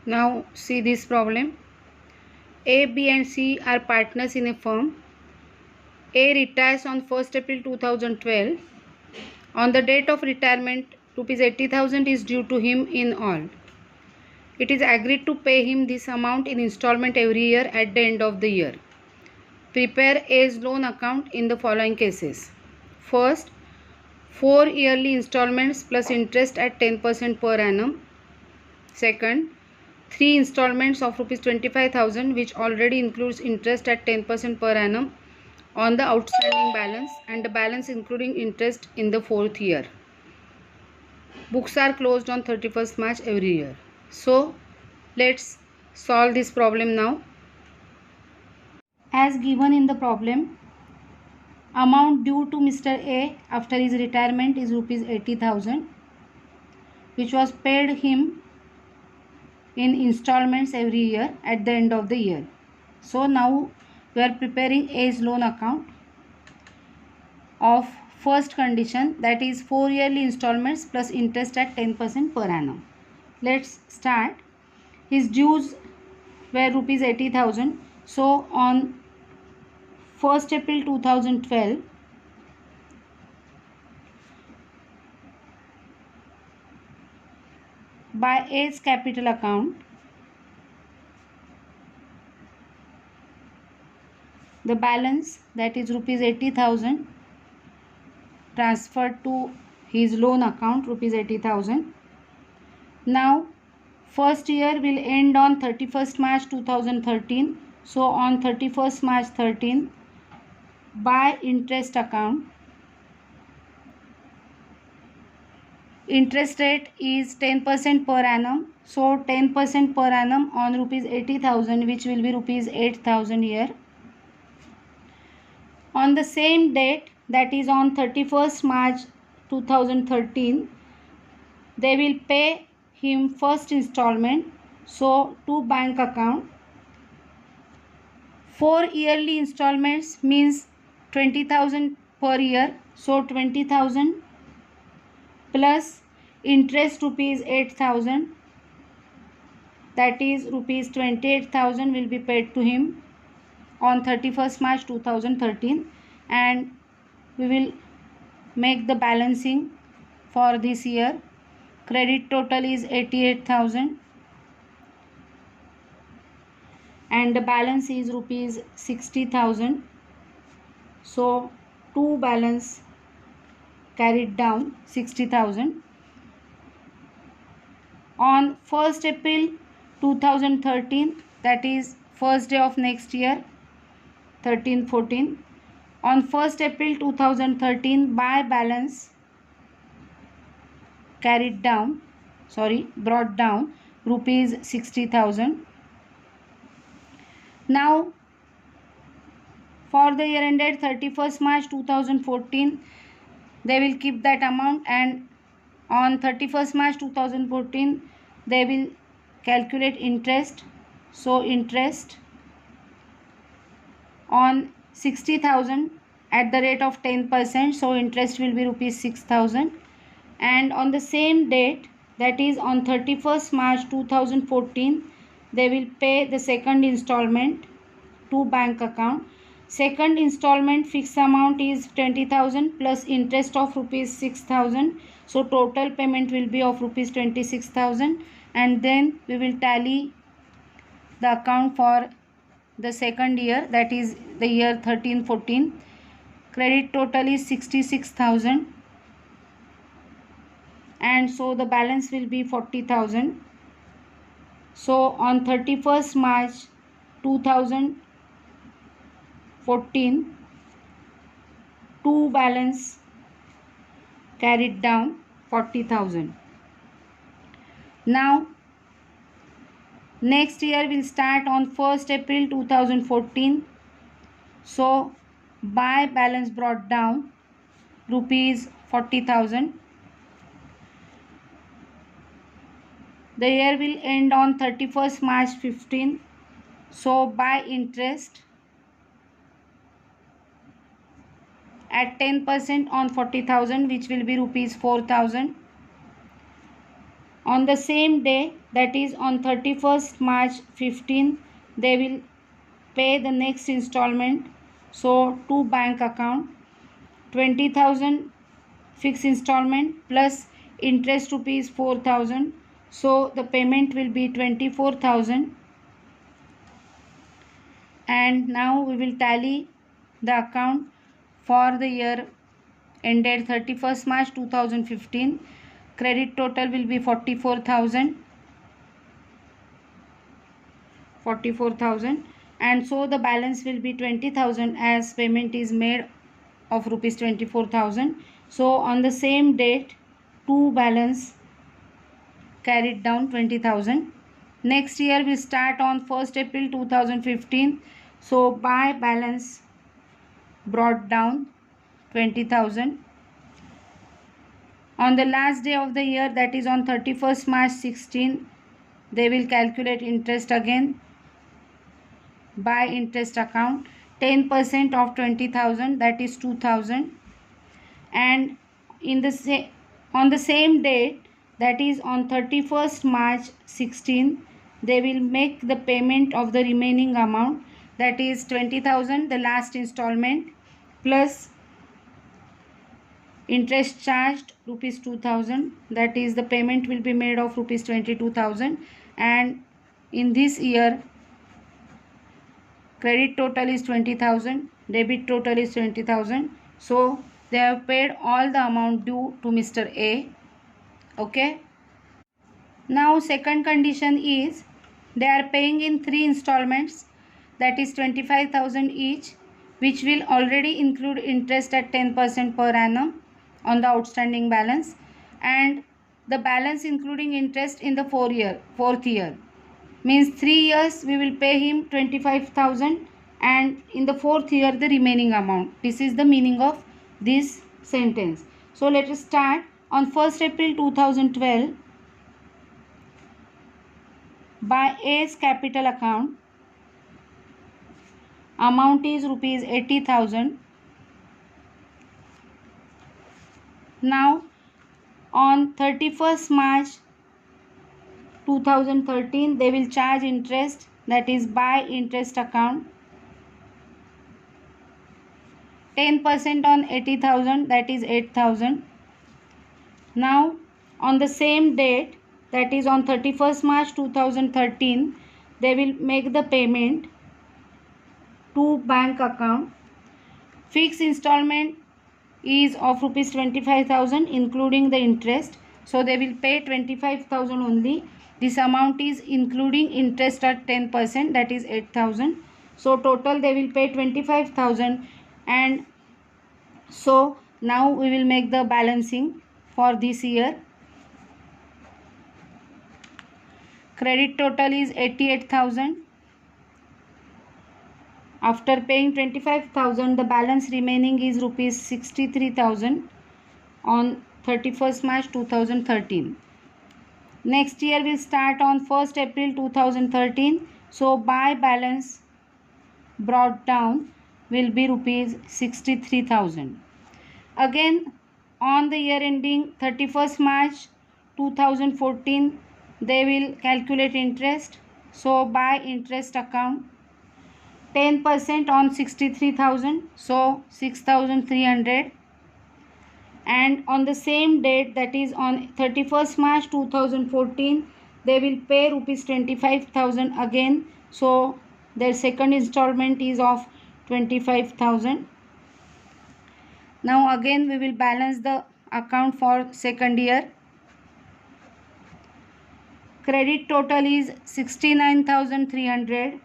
Now see this problem. A, B and C are partners in a firm. A retires on 1st April 2012. On the date of retirement, rupees 80,000 is due to him in all. It is agreed to pay him this amount in installment every year at the end of the year. Prepare A's loan account in the following cases. First, 4 yearly installments plus interest at 10% per annum. Second, 3 installments of rupees 25,000 which already includes interest at 10% per annum on the outstanding balance and the balance including interest in the 4th year. Books are closed on 31st March every year. So, let's solve this problem now. As given in the problem, amount due to Mr. A after his retirement is rupees 80,000 which was paid him in installments every year at the end of the year. So now we are preparing A's loan account of first condition, that is 4 yearly installments plus interest at 10% per annum. Let's start. His dues were rupees 80,000. So on 1st April 2012, by A's capital account, the balance, that is rupees 80,000, transferred to his loan account, rupees 80,000. Now first year will end on 31st March 2013. So on 31st March 13, by interest account, interest rate is 10% per annum. So 10% per annum on rupees 80,000 which will be rupees 8,000 here. On the same date, that is on 31st March 2013, they will pay him first installment. So to bank account, 4 yearly installments means 20,000 per year. So 20,000 plus interest rupees 8,000, that is rupees 28,000 will be paid to him on 31st March 2013, and we will make the balancing for this year. Credit total is 88,000 and the balance is rupees 60,000. So two balance carried down 60,000. On 1st April 2013, that is first day of next year, 13-14, on 1st April 2013, by balance brought down rupees 60,000. Now for the year ended 31st March 2014, they will keep that amount, and on 31st March 2014 they will calculate interest. So interest on 60,000 at the rate of 10%, so interest will be rupees 6,000. And on the same date, that is on 31st March 2014, they will pay the second installment to bank account. Second installment fixed amount is 20,000 plus interest of rupees 6,000. So total payment will be of rupees 26,000, and then we will tally the account for the second year, that is the year 13-14. Credit total is 66,000, and so the balance will be 40,000. So on 31st March 2014, two balance carried down 40,000. Now next year will start on 1st April 2014. So by balance brought down rupees 40,000. The year will end on 31st March 15. So by interest at 10% on 40,000 which will be rupees 4,000. On the same day, that is on 31st March 15, they will pay the next installment. So to bank account 20,000 fixed installment plus interest rupees 4,000. So the payment will be 24,000. And now we will tally the account for the year ended 31st March 2015. Credit total will be 44,000. And so the balance will be 20,000 as payment is made of rupees 24,000. So on the same date, to balance carried down 20,000. Next year we start on 1st April 2015. So by balance brought down 20,000. On the last day of the year, that is on 31st March 16, they will calculate interest again by interest account 10% of 20,000, that is 2,000. And on the same date, that is on 31st March 16, they will make the payment of the remaining amount, that is 20,000, the last installment, plus interest charged rupees 2,000, that is the payment will be made of rupees 22,000. And in this year, credit total is 20,000, debit total is 20,000. So they have paid all the amount due to Mr. A. Okay. Now second condition is they are paying in 3 installments, that is 25,000 each, which will already include interest at 10% per annum on the outstanding balance, and the balance including interest in the fourth year. Means 3 years we will pay him 25,000 and in the 4th year the remaining amount. This is the meaning of this sentence. So let us start. On 1st April 2012, by A's capital account, amount is rupees 80,000. Now on 31st March 2013, they will charge interest, that is by interest account 10% on 80,000, that is 8,000. Now on the same date, that is on 31st March 2013, they will make the payment to bank account. Fixed installment is of rupees 25,000 including the interest. So they will pay 25,000 only. This amount is including interest at 10%, that is 8,000. So total they will pay 25,000. And so now we will make the balancing for this year. Credit total is 88,000. After paying 25,000, the balance remaining is rupees 63,000 on 31st March 2013. Next year will start on 1st April 2013. So by balance brought down will be rupees 63,000. Again on the year ending 31st March 2014, they will calculate interest. So by interest account 10% on 63,000, so 6,300. And on the same date, that is on 31st March 2014, they will pay rupees 25,000 again. So their second installment is of 25,000. Now again we will balance the account for second year. Credit total is 69,300.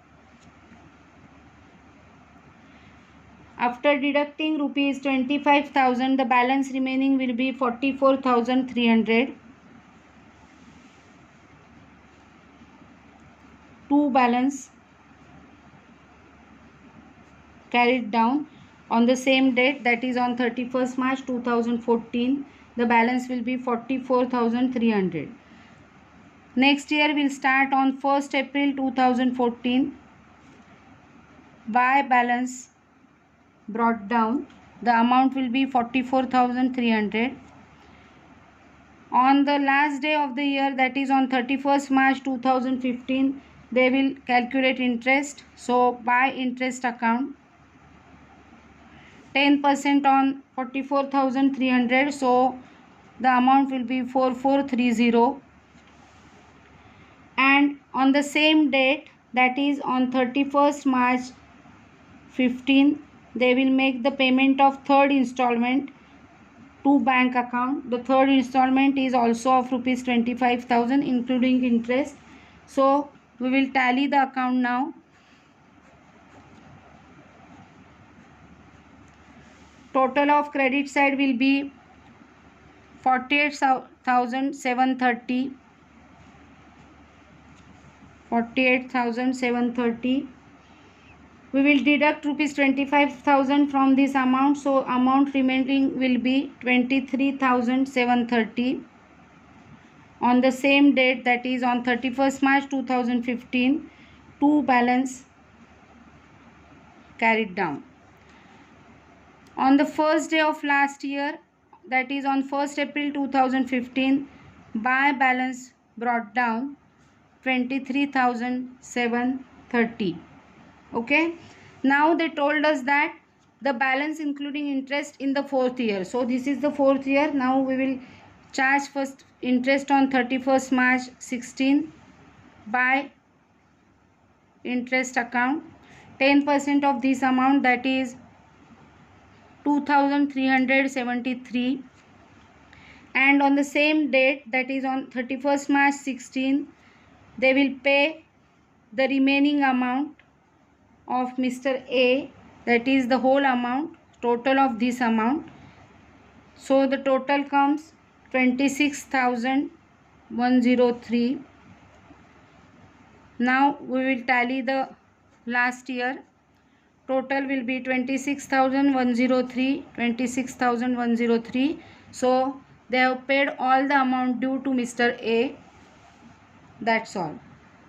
After deducting rupees 25,000, the balance remaining will be 44,300. To balance carried down on the same date, that is on 31st March 2014, the balance will be 44,300. Next year will start on 1st April 2014. By balance brought down, the amount will be 44,300. On the last day of the year, that is on 31st March 2015, they will calculate interest. So by interest account, 10% on 44,300, so the amount will be 4430. And on the same date, that is on 31st March 15, they will make the payment of third installment to bank account. The third installment is also of rupees 25,000 including interest. So we will tally the account now. Total of credit side will be 48,730. 48,730. We will deduct rupees 25,000 from this amount, so amount remaining will be 23,730. On the same date, that is on 31st March 2015, two balance carried down. On the first day of last year, that is on 1st April 2015, buy balance brought down 23,730. Okay, now they told us that the balance including interest in the fourth year. So this is the fourth year. Now we will charge first interest on 31st March 16 by interest account. 10% of this amount, that is 2,373. And on the same date, that is on 31st March 16, they will pay the remaining amount of Mr. A, that is the whole amount, total of this amount. So the total comes 26,103. Now we will tally the last year. Total will be 26,103, 26,103. So they have paid all the amount due to Mr. A. That's all.